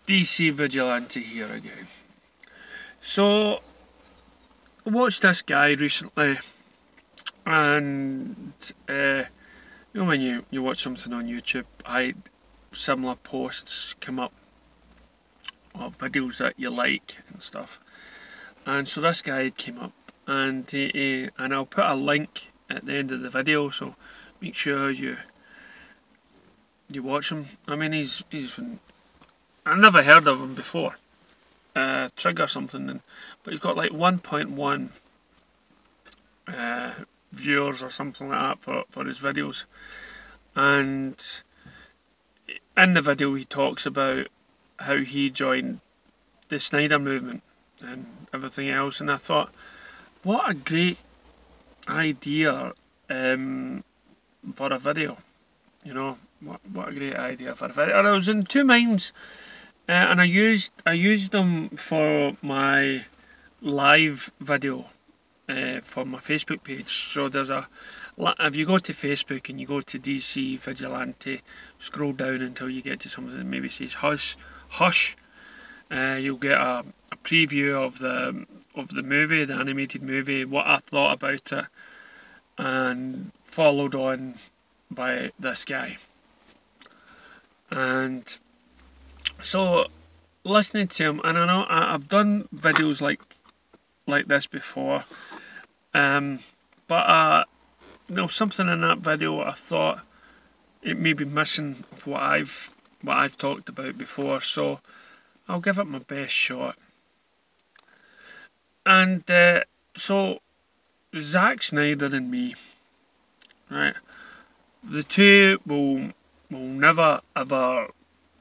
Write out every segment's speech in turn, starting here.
DC Vigilante here again. So, I watched this guy recently, and you know when you watch something on YouTube, similar posts come up of videos that you like and stuff. And so this guy came up, and and I'll put a link at the end of the video, so make sure you watch him. I mean, I never heard of him before. Trigger something, but he's got like 1.1 viewers or something like that for his videos. And in the video he talks about how he joined the Snyder movement and everything else, and I thought, what a great idea for a video. You know, what a great idea for a video. And I was in two minds, and I used them for my live video for my Facebook page. So there's if you go to Facebook and you go to DC Vigilante, scroll down until you get to something that maybe says Hush. You'll get a preview of the movie, the animated movie, what I thought about it, and followed on by this guy. And so listening to him, and I know I've done videos like this before, but you know, something in that video I thought it may be missing of what I've talked about before, so I'll give it my best shot. And so Zack Snyder and me, right? The two will never ever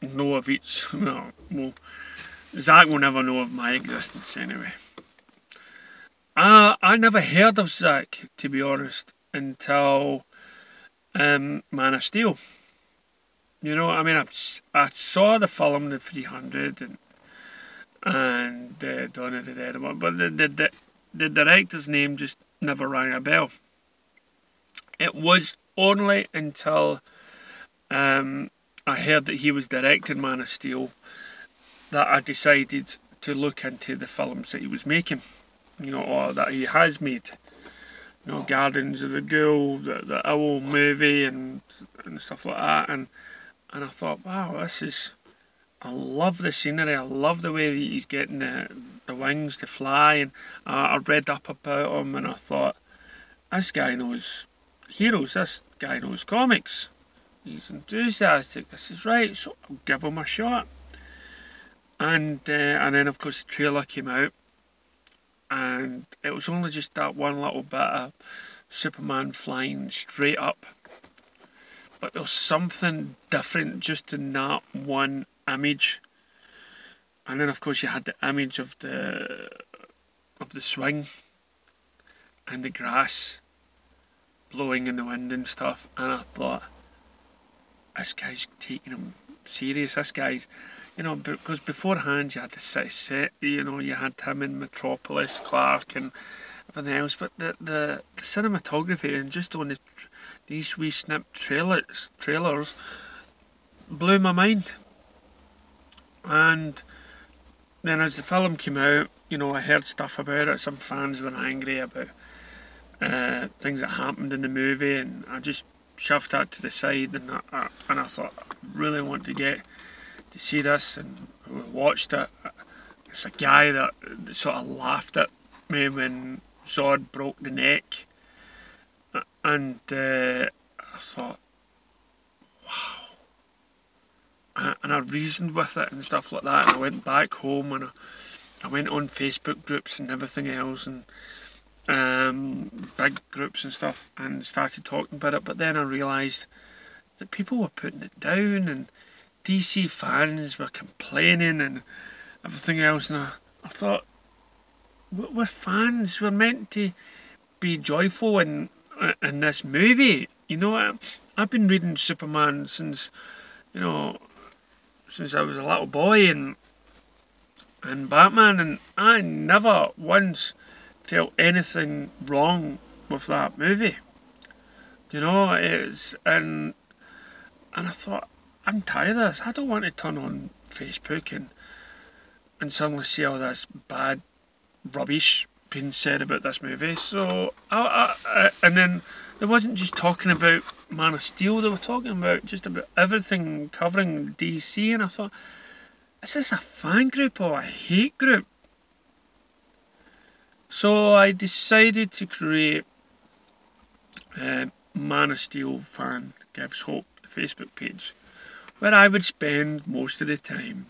know of each. Zack will never know of my existence anyway. I never heard of Zack, to be honest, until Man of Steel. You know, I mean, I saw the film, the 300, and Dawn of the Dead, but the director's name just never rang a bell. It was only until I heard that he was directing Man of Steel that I decided to look into the films that he was making, you know, or that he has made. You know, Guardians of the Ghoul, the Owl movie, and stuff like that, and I thought, wow, I love the scenery, I love the way that he's getting the wings to fly, and I read up about him, and I thought, this guy knows heroes, this guy knows comics, he's enthusiastic, this is right, so I'll give him a shot. And then of course the trailer came out, and it was only just that one little bit of Superman flying straight up, but there was something different just in that one image. And then of course you had the image of the swing and the grass blowing in the wind and stuff, and I thought, this guy's taking him serious. This guy's, you know, because beforehand you had the city set, you know, you had him in Metropolis, Clark, and everything else, but the cinematography and just on these wee snip trailers blew my mind. And then as the film came out, you know, I heard stuff about it. Some fans were angry about things that happened in the movie, and I just shoved that to the side, and I thought, I really want to get to see this, and we watched it. It's a guy that sort of laughed at me when Zod broke the neck, and I thought, wow. And I reasoned with it and stuff like that, and I went back home, and I went on Facebook groups and everything else, and big groups and stuff, and started talking about it. But then I realised that people were putting it down, and DC fans were complaining and everything else, and I thought, we're fans, we're meant to be joyful in this movie. You know, I've been reading Superman since, you know, since I was a little boy, and Batman, and I never once felt anything wrong with that movie. You know, and I thought, I'm tired of this. I don't want to turn on Facebook and suddenly see all this bad rubbish being said about this movie. So, and then they wasn't just talking about Man of Steel, they were talking about just about everything covering DC, and I thought, is this a fan group or a hate group? So I decided to create Man of Steel Fan Gives Hope, the Facebook page, where I would spend most of the time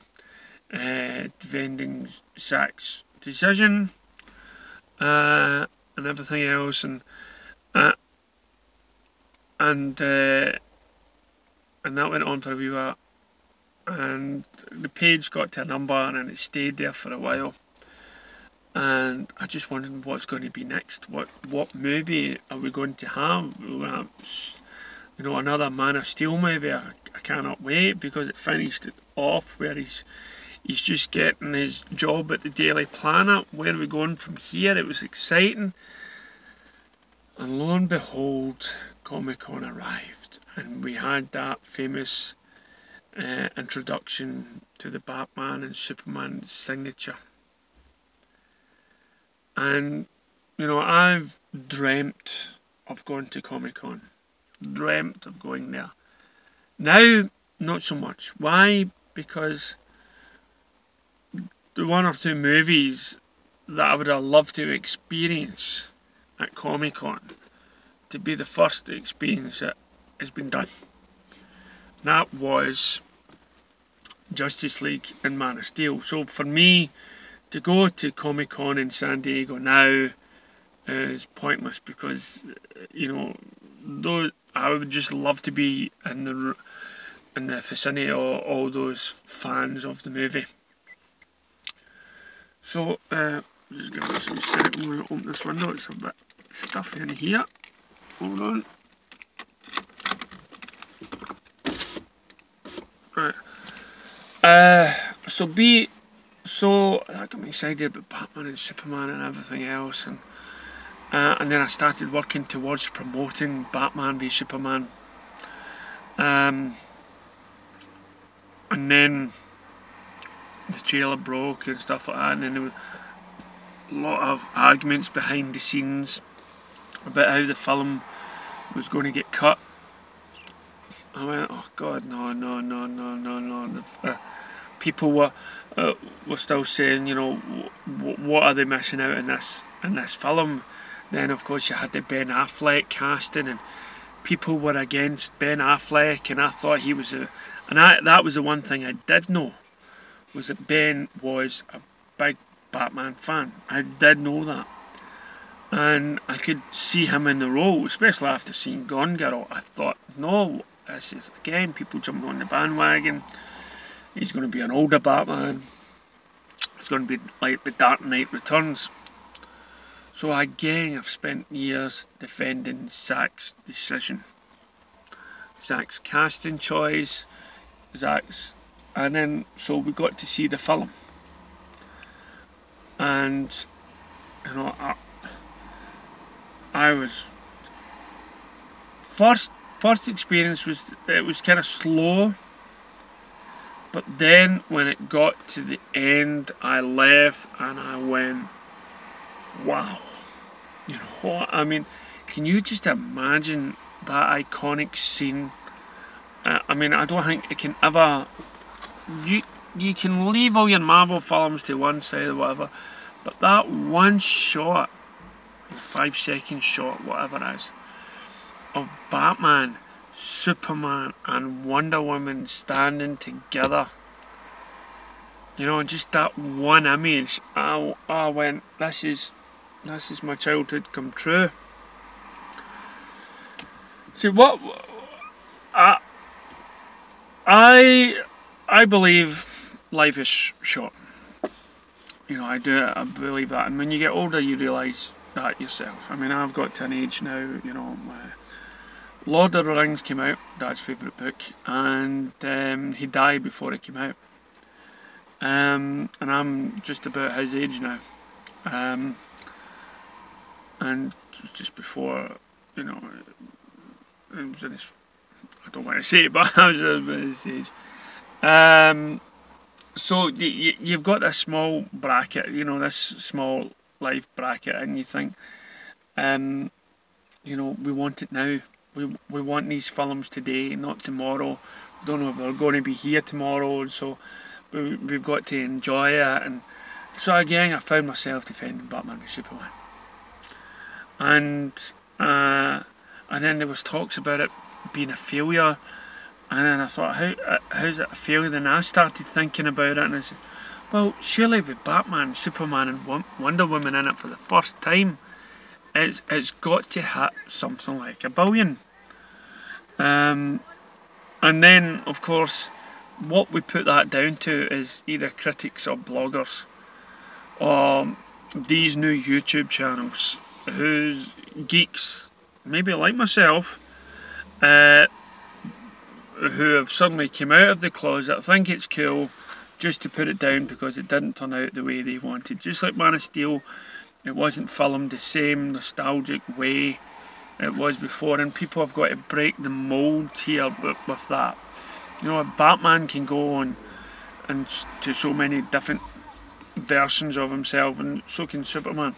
defending Zack's decision and everything else, and that went on for a wee while, and the page got to a number and then it stayed there for a while, and I just wondered what's going to be next. What movie are we going to have? You know, another Man of Steel movie. I cannot wait, because it finished it off where he's just getting his job at the Daily Planet. Where are we going from here? It was exciting. And lo and behold, Comic-Con arrived, and we had that famous introduction to the Batman and Superman signature. And, you know, I've dreamt of going to Comic-Con. Dreamt of going there. Now, not so much. Why? Because the one or two movies that I would have loved to experience at Comic-Con to be the first experience that has been done. That was Justice League and Man of Steel. So for me to go to Comic-Con in San Diego now is pointless, because, you know, though I would just love to be in the vicinity of all those fans of the movie. So just give us a second. I'm going to open this window. It's a bit stuffy in here. Hold on. Right. So that got me excited about Batman and Superman and everything else, and then I started working towards promoting Batman v Superman, and then the trailer broke and stuff like that, and then there were a lot of arguments behind the scenes about how the film was going to get cut. I went, oh God, no. People were still saying, you know, what are they missing out in this film? Then of course you had the Ben Affleck casting, and people were against Ben Affleck, and I thought he was that was the one thing I did know, was that Ben was a big Batman fan. I did know that, and I could see him in the role, especially after seeing Gone Girl. I thought, no, this is again people jumping on the bandwagon. He's going to be an older Batman. It's going to be like The Dark Knight Returns. So again, I've spent years defending Zack's decision, Zack's casting choice, and then so we got to see the film, and you know, I was first experience was, it was kind of slow. But then when it got to the end, I left and I went, wow. You know what? I mean, can you just imagine that iconic scene? I mean, I don't think it can ever... You can leave all your Marvel films to one side or whatever, but that one shot, 5-second shot, whatever it is, of Batman, Superman and Wonder Woman standing together, you know, just that one image, I went, this is my childhood come true. See, what I believe life is short. You know, I believe that, and when you get older you realise that yourself. I mean, I've got to an age now, you know, Lord of the Rings came out, Dad's favourite book, and he died before it came out. And I'm just about his age now. And it was just before, you know, it was in his I don't want to say it, but I was at the stage. So you've got this small bracket, you know, this small life bracket, and you think, you know, we want it now. We want these films today, not tomorrow. We don't know if they're going to be here tomorrow, so we've got to enjoy it. And so again, I found myself defending Batman v Superman, and then there was talks about it being a failure, and then I thought, how's it a failure? Then I started thinking about it, and I said, well, surely with Batman, Superman, and Wonder Woman in it for the first time, it's got to hit something like $1 billion. And then, of course, what we put that down to is either critics or bloggers, or these new YouTube channels, whose geeks, maybe like myself, who have suddenly come out of the closet, think it's cool just to put it down because it didn't turn out the way they wanted. Just like Man of Steel, it wasn't filmed the same nostalgic way it was before, and people have got to break the mould here with that. You know, Batman can go on and to so many different versions of himself, and so can Superman.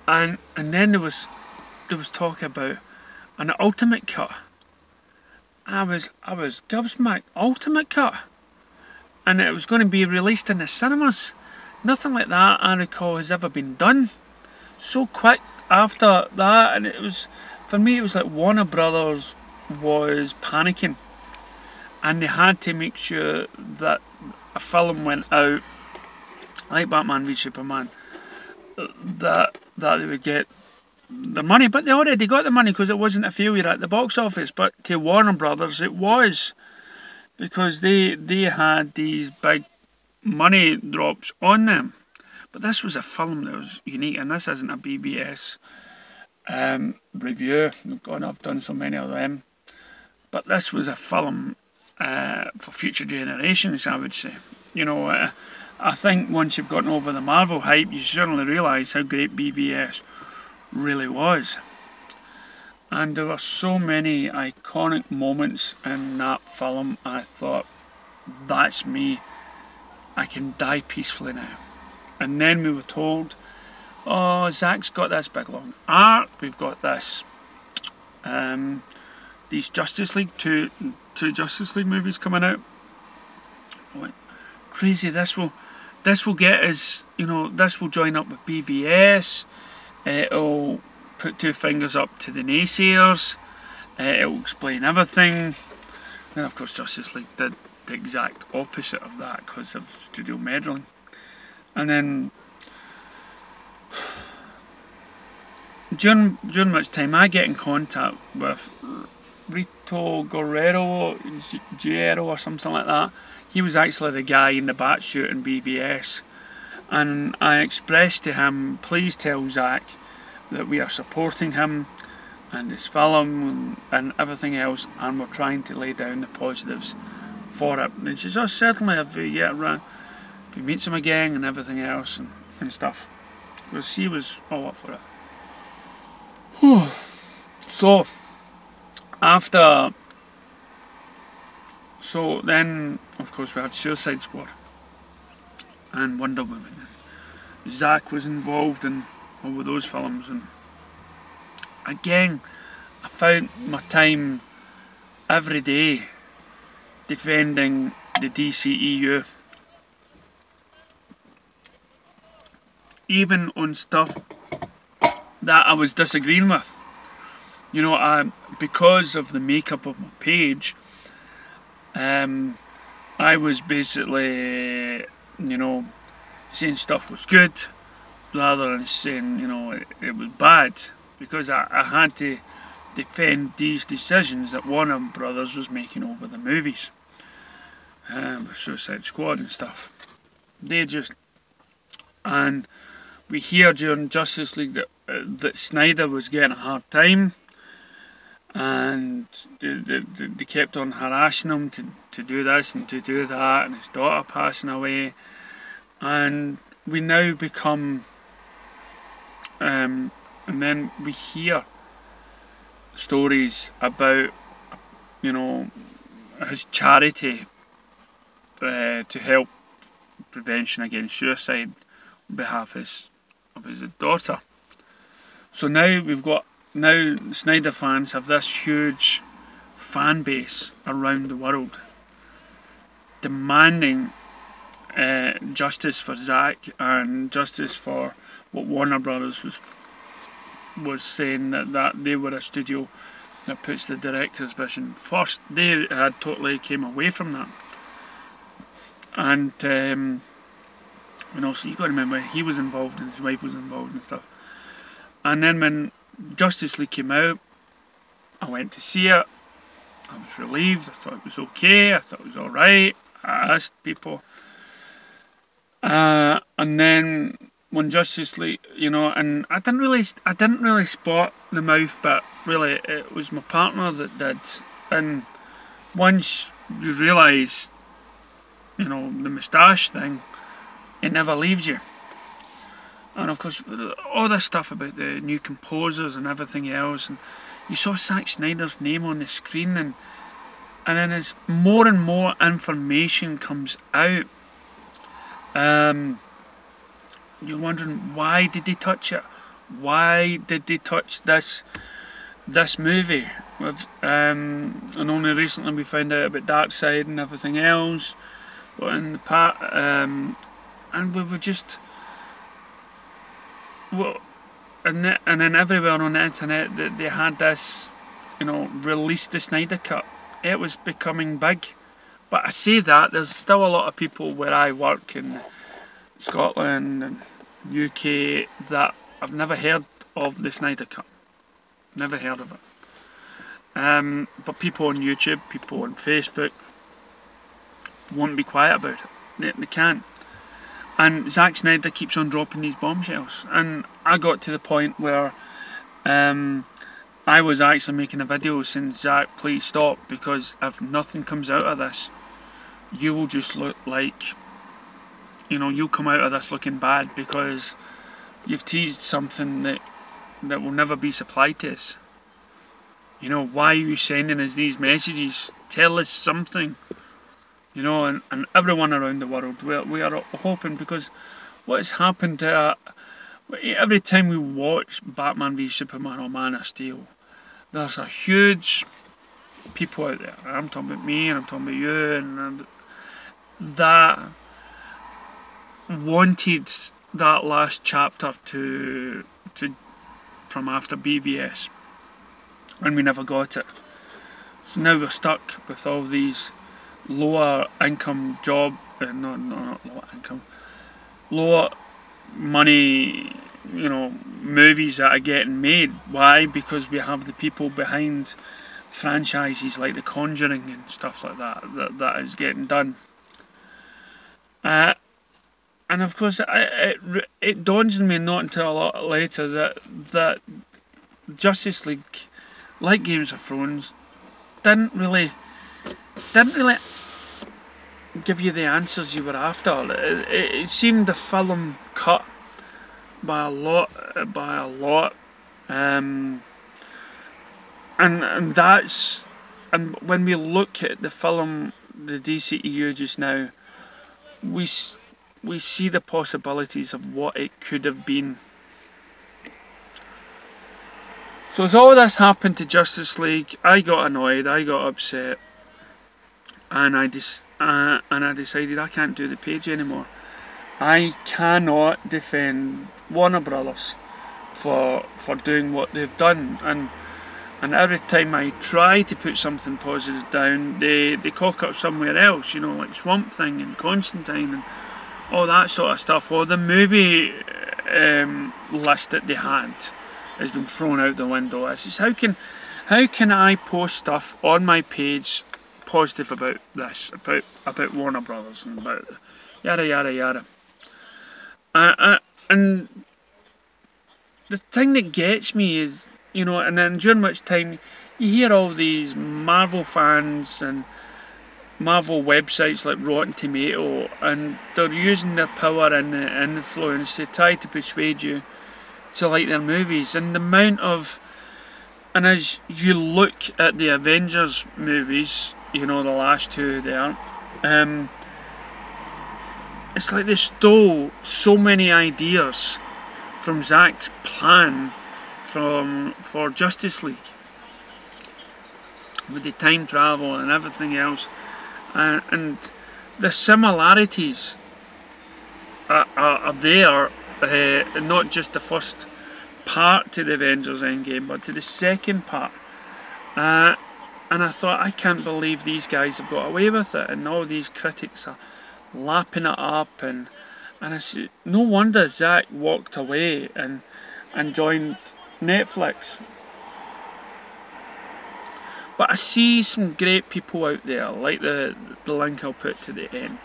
And then there was talk about an ultimate cut. I was gobsmacked. Ultimate cut, and it was going to be released in the cinemas. Nothing like that, I recall, has ever been done so quick after that. And it was, for me, it was like Warner Brothers was panicking, and they had to make sure that a film went out like Batman v Superman, that they would get the money. But they already got the money because it wasn't a failure at the box office. But to Warner Brothers it was, because they had these big money drops on them. But this was a film that was unique, and this isn't a BBS review. God, I've done so many of them. But this was a film for future generations, I would say. You know, I think once you've gotten over the Marvel hype, you suddenly realise how great BVS really was. And there were so many iconic moments in that film. I thought, that's me. I can die peacefully now. And then we were told, oh, Zack's got this big long arc. We've got this, these Justice League, two Justice League movies coming out. I went, crazy, this will get us, you know, this will join up with BVS. It'll put two fingers up to the naysayers. It'll explain everything. And of course Justice League did the exact opposite of that because of studio meddling. And then during which time I get in contact with Rito Guerrero or something like that. He was actually the guy in the Batsuit in BVS, and I expressed to him, please tell Zack that we are supporting him and his film and everything else, and we're trying to lay down the positives for it. And he says, oh, certainly, if he meets him again and everything else and stuff. Because he was all up for it. Whew. So then, of course, we had Suicide Squad and Wonder Woman. Zack was involved in all of those films, and again, I found my time every day defending the DCEU, even on stuff that I was disagreeing with. You know, because of the makeup of my page, I was basically, you know, saying stuff was good rather than saying, you know, it was bad, because I had to defend these decisions that Warner Brothers was making over the movies, Suicide Squad and stuff. They just, and we hear during Justice League that Snyder was getting a hard time, and they kept on harassing him to do this and to do that, and his daughter passing away. And we now become, and then we hear stories about you know, his charity to help prevention against suicide on behalf of his daughter. So now Snyder fans have this huge fan base around the world demanding justice for Zack and justice for what Warner Brothers was saying, that they were a studio that puts the director's vision first. They had totally came away from that. And you know, so you got to remember, he was involved and his wife was involved and stuff. And then when Justice League came out, I went to see it. I was relieved. I thought it was okay. I thought it was alright. I asked people. And then when Justice League, you know, and I didn't really spot the mouth bit. Really, it was my partner that did. And once you realise, you know, the moustache thing, it never leaves you. And of course, all this stuff about the new composers and everything else, and you saw Zack Snyder's name on the screen, and then as more and more information comes out, you're wondering, why did they touch it? Why did they touch this movie? And only recently we found out about Darkseid and everything else. But in the part, and we were just, well, and then everywhere on the internet that they had this, you know, release the Snyder Cut. It was becoming big. But I say that, there's still a lot of people where I work in Scotland and UK that I've never heard of the Snyder Cut. Never heard of it. But people on YouTube, people on Facebook won't be quiet about it. They can't. And Zack Snyder keeps on dropping these bombshells. And I got to the point where I was actually making a video saying, Zack, please stop, because if nothing comes out of this, you will just look like, you know, you'll come out of this looking bad because you've teased something that will never be supplied to us. You know, why are you sending us these messages? Tell us something. You know, and everyone around the world, we are hoping, because what has happened every time we watch Batman v Superman or Man of Steel, there's a huge people out there. I'm talking about me, and I'm talking about you, and that wanted that last chapter to from after BVS, and we never got it. So now we're stuck with all these lower income not lower income, lower money, you know, movies that are getting made. Why? Because we have the people behind franchises like The Conjuring and stuff like that is getting done. And of course, it dawns on me not until a lot later that Justice League, like Games of Thrones, didn't really give you the answers you were after. It seemed the film cut by a lot, and when we look at the film, the DCEU just now, we see the possibilities of what it could have been. So as all this happened to Justice League, I got annoyed, I got upset, and I decided I can't do the page anymore. I cannot defend Warner Brothers for doing what they've done, and every time I try to put something positive down, they cock up somewhere else, you know, like Swamp Thing and Constantine and all that sort of stuff. Or the movie list that they had has been thrown out the window. It's just, how can I post stuff on my page positive about this, about Warner Brothers and about yada yada yada. And the thing that gets me is, you know, and then during which time you hear all these Marvel fans and Marvel websites like Rotten Tomato, and they're using their power and the influence to try to persuade you to like their movies. And the amount of And as you look at the Avengers movies, you know, the last two there, it's like they stole so many ideas from Zack's plan for Justice League, with the time travel and everything else, and the similarities are there, not just the first part to the Avengers Endgame, but to the second part. And I thought, I can't believe these guys have got away with it, and all these critics are lapping it up, and I said, no wonder Zack walked away and joined Netflix. But I see some great people out there, like the link I'll put to the end,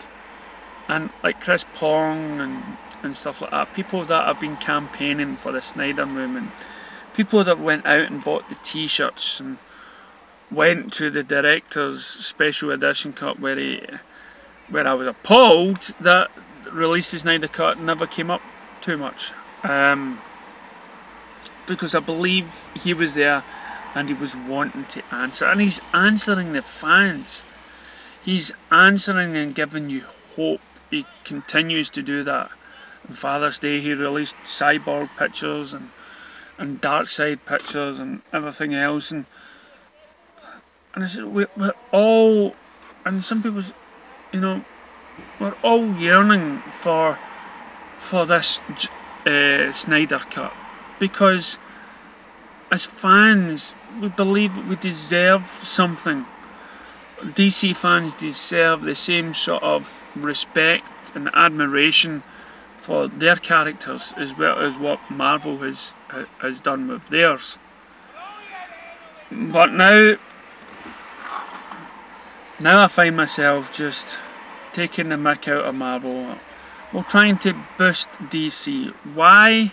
and like Chris Pong and stuff like that, people that have been campaigning for the Snyder movement, people that went out and bought the t-shirts and went to the director's special edition cut where I was appalled that release the Snyder cut never came up too much, because I believe he was there and he was wanting to answer, and he's answering the fans, he's answering and giving you hope. He continues to do that. On Father's Day he released Cyborg pictures and Darkseid pictures and everything else, and I said, we're all, and some people, you know, we're all yearning for this Snyder cut, because as fans we believe we deserve something. DC fans deserve the same sort of respect and admiration for their characters as well as what Marvel has done with theirs. But now I find myself just taking the mick out of Marvel, or trying to boost DC. Why?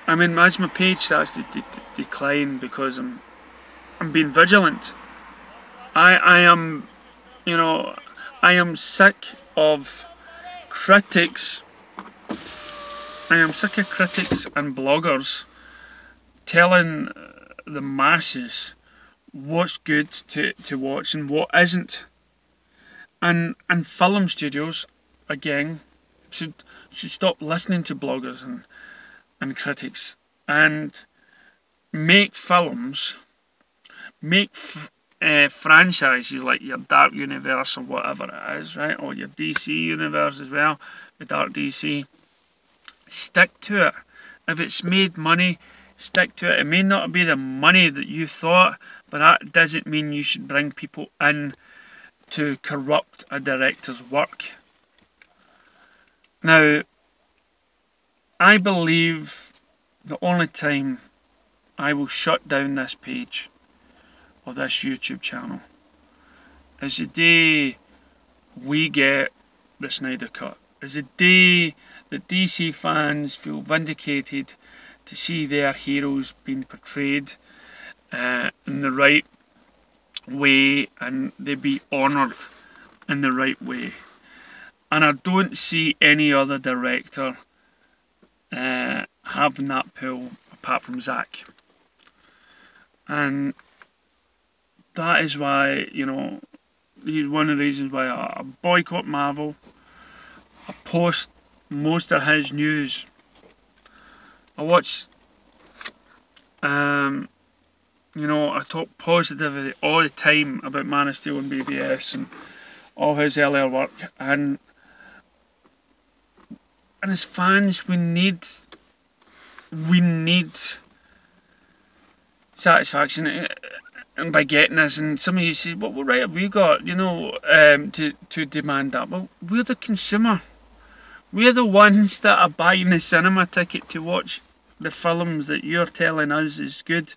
I mean, as my page starts to decline, because I'm being vigilant. I am, you know, I am sick of critics. I am sick of critics and bloggers telling the masses what's good to watch and what isn't. And film studios, again, should stop listening to bloggers and critics and make films, make franchises like your Dark Universe or whatever it is, right? Or your DC Universe as well, the Dark DC. Stick to it. If it's made money, stick to it. It may not be the money that you thought, but that doesn't mean you should bring people in to corrupt a director's work. Now, I believe the only time I will shut down this page or this YouTube channel is the day we get the Snyder Cut. Is the day that DC fans feel vindicated to see their heroes being portrayed in the right way, and they be honoured in the right way. And I don't see any other director having that pull apart from Zack. And that is why, you know, he's one of the reasons why I boycott Marvel. I post most of his news. I watch, you know, I talk positively all the time about Man of Steel and BVS and all his earlier work, and as fans we need satisfaction and by getting this. And some of you say, well, what right have we got, you know, to demand that? Well, we're the consumer. We're the ones that are buying the cinema ticket to watch the films that you're telling us is good.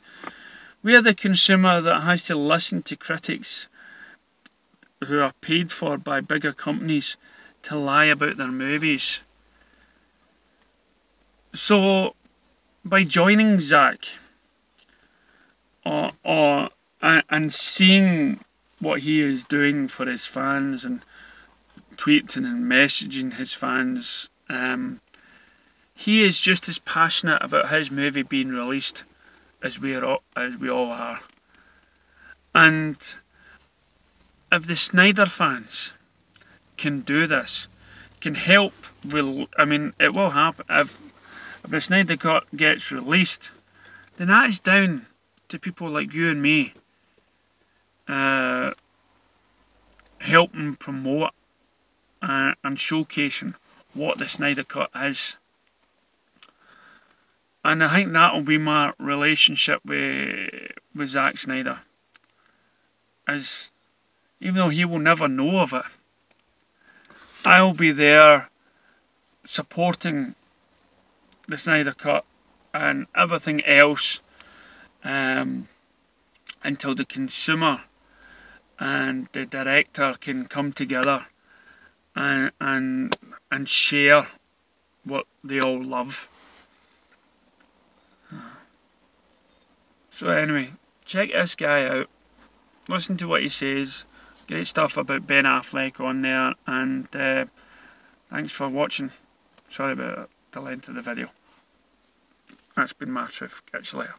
We're the consumer that has to listen to critics who are paid for by bigger companies to lie about their movies. So, by joining Zack and seeing what he is doing for his fans and tweeting and messaging his fans, he is just as passionate about his movie being released as we all are. And if the Snyder fans can do this, can help, I mean, it will happen. If the Snyder Cut gets released, then that is down to people like you and me helping promote and showcasing what the Snyder Cut is. And I think that will be my relationship with Zack Snyder. As even though he will never know of it, I'll be there supporting the Snyder Cut and everything else until the consumer and the director can come together and share what they all love. So anyway, check this guy out. Listen to what he says. Great stuff about Ben Affleck on there, and thanks for watching. Sorry about the length of the video. That's been my truth. Catch you later.